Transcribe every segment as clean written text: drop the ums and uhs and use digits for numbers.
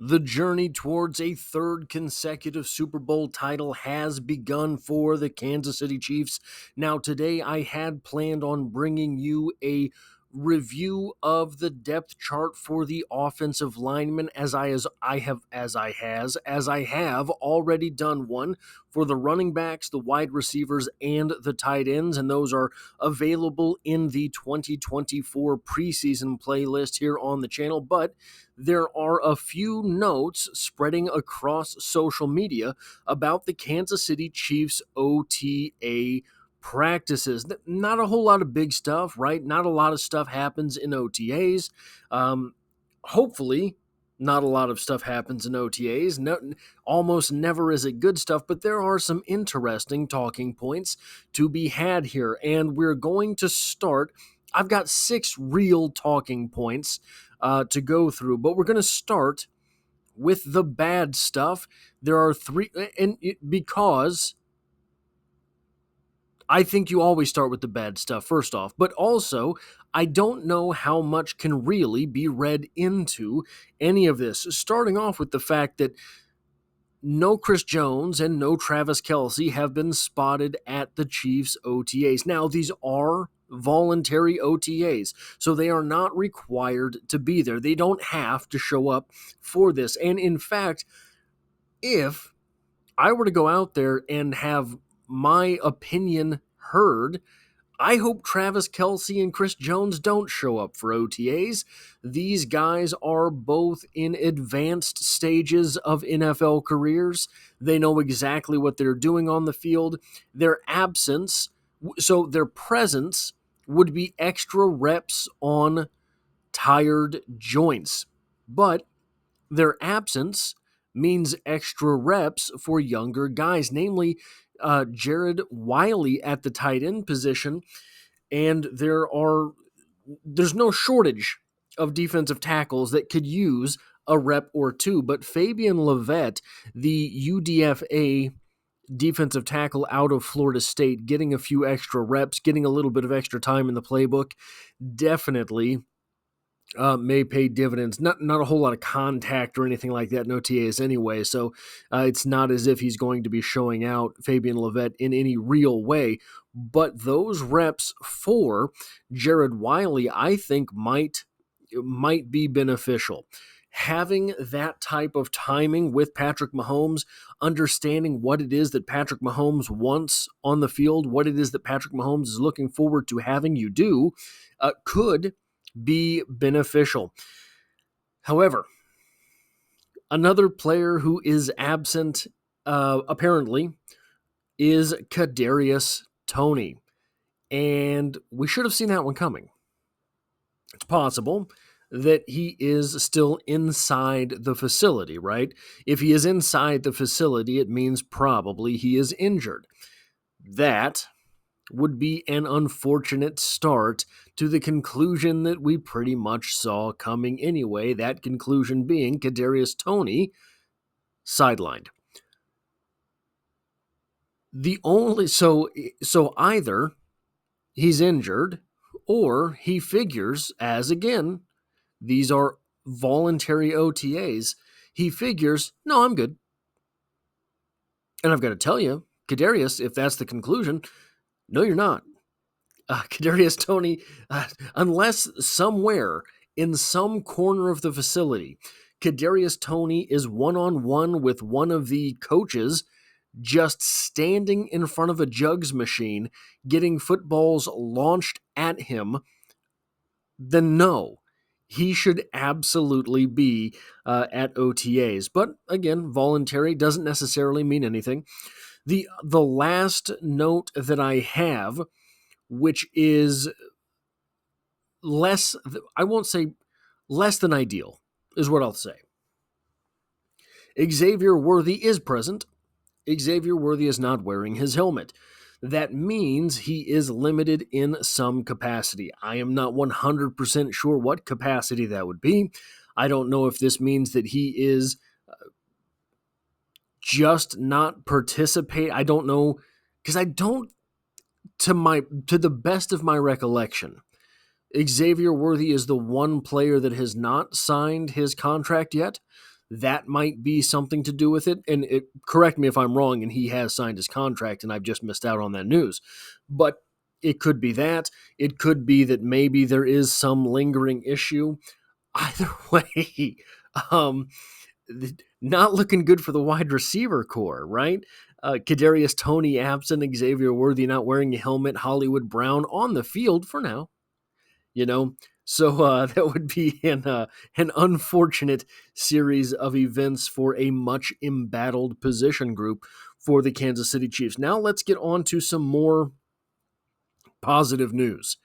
The journey towards a third consecutive Super Bowl title has begun for the Kansas City Chiefs. Now, today I had planned on bringing you a review of the depth chart for the offensive linemen as I have already done one for the running backs, the wide receivers, and the tight ends, and those are available in the 2024 preseason playlist here on the channel. But there are a few notes spreading across social media about the Kansas City Chiefs OTA practices. Not a whole lot of big stuff, right? Not a lot of stuff happens in OTAs. Hopefully, not a lot of stuff happens in OTAs. No, almost never is it good stuff, but there are some interesting talking points to be had here. And we're going to start. I've got 6 real talking points to go through, but we're going to start with the bad stuff. There are 3, because I think you always start with the bad stuff first off, but also I don't know how much can really be read into any of this, starting off with the fact that no Chris Jones and no Travis Kelce have been spotted at the Chiefs OTAs. Now, these are voluntary OTAs, so they are not required to be there. They don't have to show up for this. And in fact, if I were to go out there and have my opinion heard, I hope Travis Kelce and Chris Jones don't show up for OTAs. These guys are both in advanced stages of NFL careers. They know exactly what they're doing on the field. Their presence would be extra reps on tired joints. But their absence means extra reps for younger guys, namely Jared Wiley at the tight end position, and there's no shortage of defensive tackles that could use a rep or two, but Fabian Lovett, the UDFA defensive tackle out of Florida State, getting a few extra reps, getting a little bit of extra time in the playbook, definitely may pay dividends. Not a whole lot of contact or anything like that in OTAs anyway, so it's not as if he's going to be showing out Fabian Lovett in any real way. But those reps for Jared Wiley, I think, might be beneficial. Having that type of timing with Patrick Mahomes, understanding what it is that Patrick Mahomes wants on the field, what it is that Patrick Mahomes is looking forward to having you do, could be beneficial. However, another player who is absent, apparently, is Kadarius Toney, and we should have seen that one coming. It's possible that he is still inside the facility, right? If he is inside the facility, it means probably he is injured. That would be an unfortunate start to the conclusion that we pretty much saw coming anyway, that conclusion being Kadarius Toney sidelined. So either he's injured or he figures, as again, these are voluntary OTAs, he figures, no, I'm good. And I've got to tell you, Kadarius, if that's the conclusion, no, you're not. Kadarius Toney, unless somewhere in some corner of the facility, Kadarius Toney is one-on-one with one of the coaches just standing in front of a jugs machine, getting footballs launched at him, then no, he should absolutely be at OTAs. But again, voluntary doesn't necessarily mean anything. The last note that I have, which is less, I won't say less than ideal, is what I'll say. Xavier Worthy is present. Xavier Worthy is not wearing his helmet. That means he is limited in some capacity. I am not 100% sure what capacity that would be. I don't know if this means that he is just not participate. I don't know, because I don't, to the best of my recollection, Xavier Worthy is the one player that has not signed his contract yet. that might be something to do with it. And correct me if I'm wrong, and he has signed his contract, and I've just missed out on that news. But it could be that. It could be that maybe there is some lingering issue. Either way, um, not looking good for the wide receiver core, right? Kadarius Toney absent, Xavier Worthy not wearing a helmet, Hollywood Brown on the field for now. So that would be an unfortunate series of events for a much embattled position group for the Kansas City Chiefs. Now let's get on to some more positive news.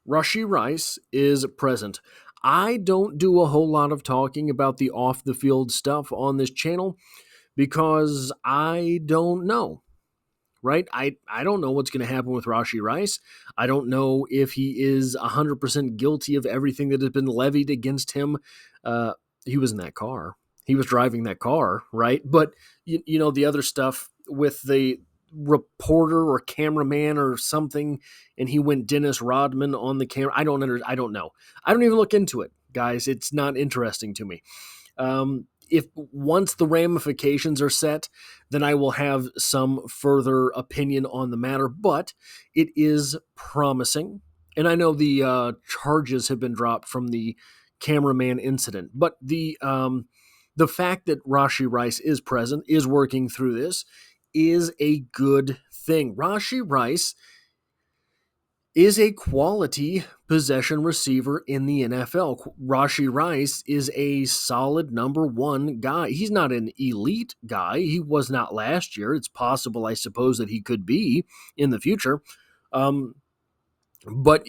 Rashee Rice is present. I don't do a whole lot of talking about the off-the-field stuff on this channel because I don't know. Right? I don't know what's going to happen with Rashee Rice. I don't know if he is 100% guilty of everything that has been levied against him. He was in that car. He was driving that car, right? But, the other stuff with the reporter or cameraman or something, and he went Dennis Rodman on the camera. I don't know. I don't even look into it, guys. It's not interesting to me. If once the ramifications are set, then I will have some further opinion on the matter, but it is promising. And I know the charges have been dropped from the cameraman incident, but the fact that Rashee Rice is present, is working through this, is a good thing. Rashee Rice is a quality possession receiver in the NFL. Rashee Rice is a solid number one guy. He's not an elite guy. He was not last year. It's possible, I suppose, that he could be in the future. But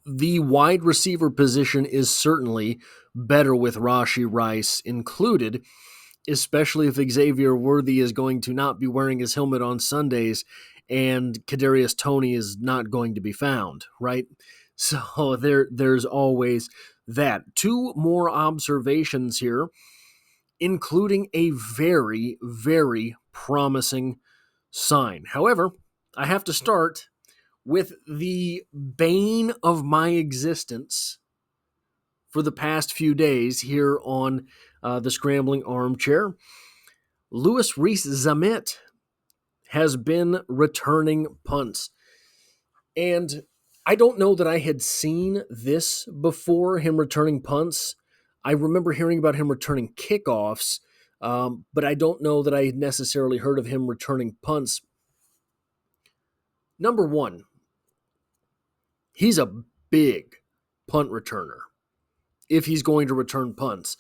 the wide receiver position is certainly better with Rashee Rice included, especially if Xavier Worthy is going to not be wearing his helmet on Sundays and Kadarius Toney is not going to be found, right? So there's always that. Two more observations here, including a very, very promising sign. However, I have to start with the bane of my existence for the past few days here on the Scrambling Armchair. Rees-Zammit has been returning punts. And I don't know that I had seen this before, him returning punts. I remember hearing about him returning kickoffs, but I don't know that I had necessarily heard of him returning punts. Number one, he's a big punt returner if he's going to return punts.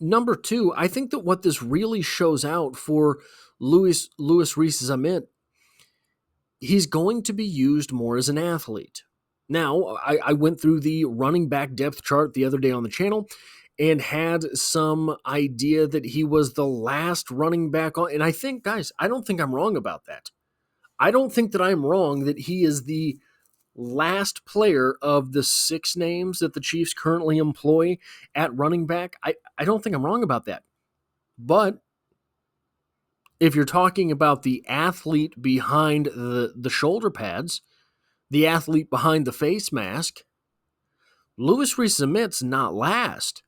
Number two, I think that what this really shows out for Louis Rees-Zammit, he's going to be used more as an athlete. Now, I went through the running back depth chart the other day on the channel and had some idea that he was the last running back on. And I think, guys, I don't think I'm wrong about that. I don't think that I'm wrong that he is the last player of the 6 names that the Chiefs currently employ at running back. I don't think I'm wrong about that. But if you're talking about the athlete behind the shoulder pads, the athlete behind the face mask, Louis Rees-Zammit's not last.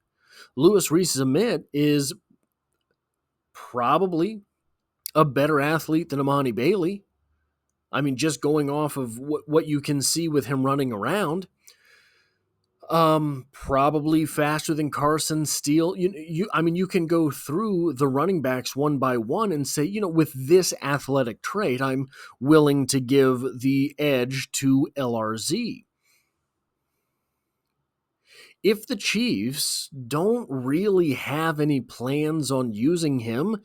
Louis Rees-Zammit is probably a better athlete than Amani Bailey. I mean, just going off of what you can see with him running around. Probably faster than Carson Steele. You can go through the running backs one by one and say, with this athletic trait, I'm willing to give the edge to LRZ. If the Chiefs don't really have any plans on using him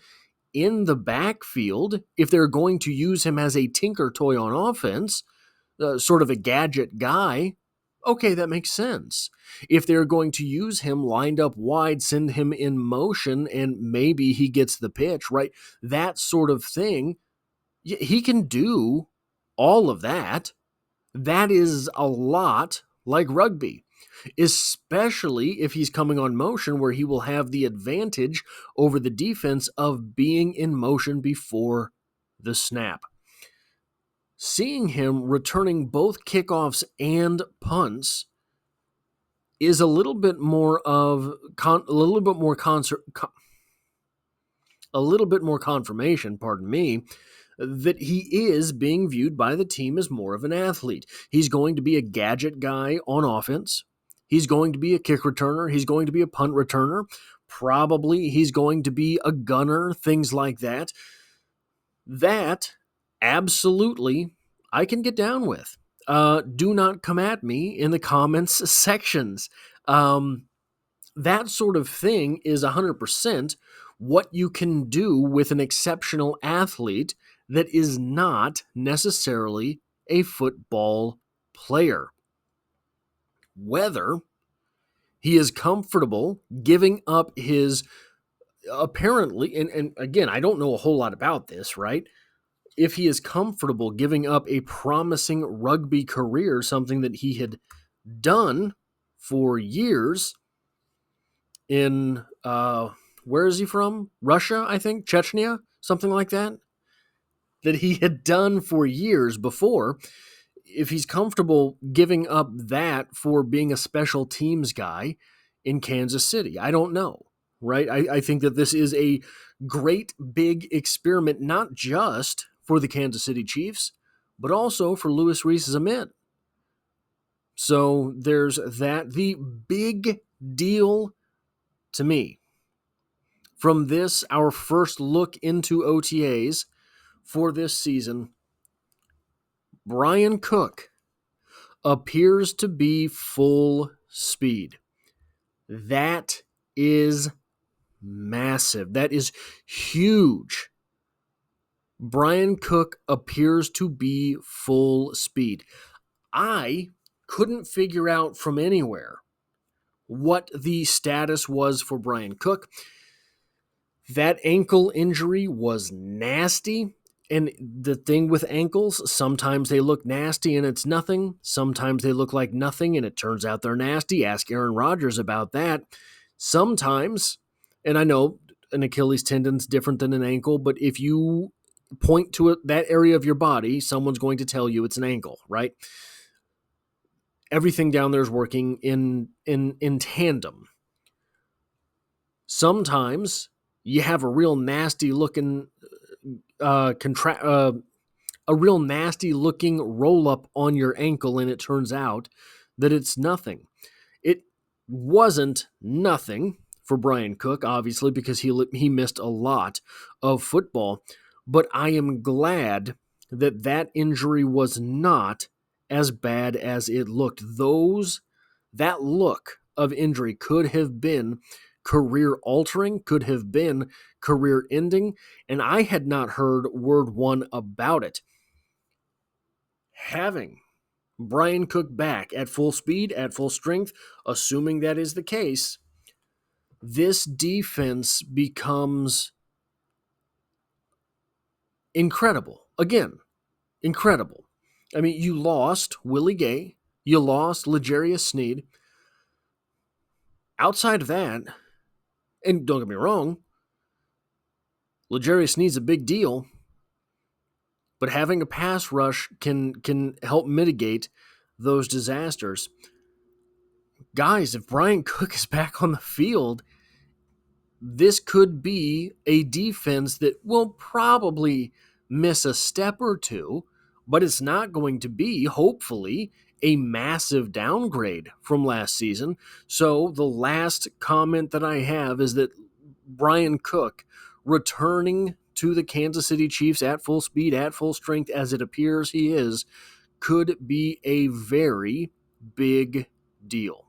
in the backfield, if they're going to use him as a tinker toy on offense, sort of a gadget guy, okay, that makes sense. If they're going to use him lined up wide, send him in motion, and maybe he gets the pitch, right? That sort of thing, he can do all of that. That is a lot like rugby, especially if he's coming on motion where he will have the advantage over the defense of being in motion before the snap. Seeing him returning both kickoffs and punts is a little bit more confirmation, pardon me, that he is being viewed by the team as more of an athlete. He's going to be a gadget guy on offense. He's going to be a kick returner. He's going to be a punt returner. Probably he's going to be a gunner, things like that. That, absolutely, I can get down with. Do not come at me in the comments sections. That sort of thing is 100% what you can do with an exceptional athlete that is not necessarily a football player. Whether he is comfortable giving up his apparently, and again, I don't know a whole lot about this, right? If he is comfortable giving up a promising rugby career, something that he had done for years in, where is he from? Russia, I think? Chechnya? Something like that? That he had done for years before. If he's comfortable giving up that for being a special teams guy in Kansas City, I don't know, right? I think that this is a great big experiment, not just for the Kansas City Chiefs, but also for Rees-Zammit. So there's that. The big deal to me from this, our first look into OTAs for this season, Bryan Cook appears to be full speed. That is massive. That is huge. Bryan Cook appears to be full speed. I couldn't figure out from anywhere what the status was for Bryan Cook. That ankle injury was nasty. And the thing with ankles, sometimes they look nasty and it's nothing. Sometimes they look like nothing and it turns out they're nasty. Ask Aaron Rodgers about that. Sometimes, and I know an Achilles tendon's different than an ankle, but if you point to that area of your body, someone's going to tell you it's an ankle, right? Everything down there is working in tandem. Sometimes you have a real nasty looking a real nasty looking roll up on your ankle, and it turns out that it's nothing. It wasn't nothing for Bryan Cook, obviously, because he missed a lot of football. But I am glad that that injury was not as bad as it looked. That look of injury could have been career-altering, could have been career-ending, and I had not heard word one about it. Having Bryan Cook back at full speed, at full strength, assuming that is the case, this defense becomes incredible. Again, incredible. I mean, you lost Willie Gay, you lost L'Jarius Sneed. Outside of that, and don't get me wrong, L'Jarius Sneed's a big deal, but having a pass rush can help mitigate those disasters. Guys, if Bryan Cook is back on the field, this could be a defense that will probably miss a step or two, but it's not going to be, hopefully, a massive downgrade from last season. So the last comment that I have is that Bryan Cook returning to the Kansas City Chiefs at full speed, at full strength, as it appears he is, could be a very big deal.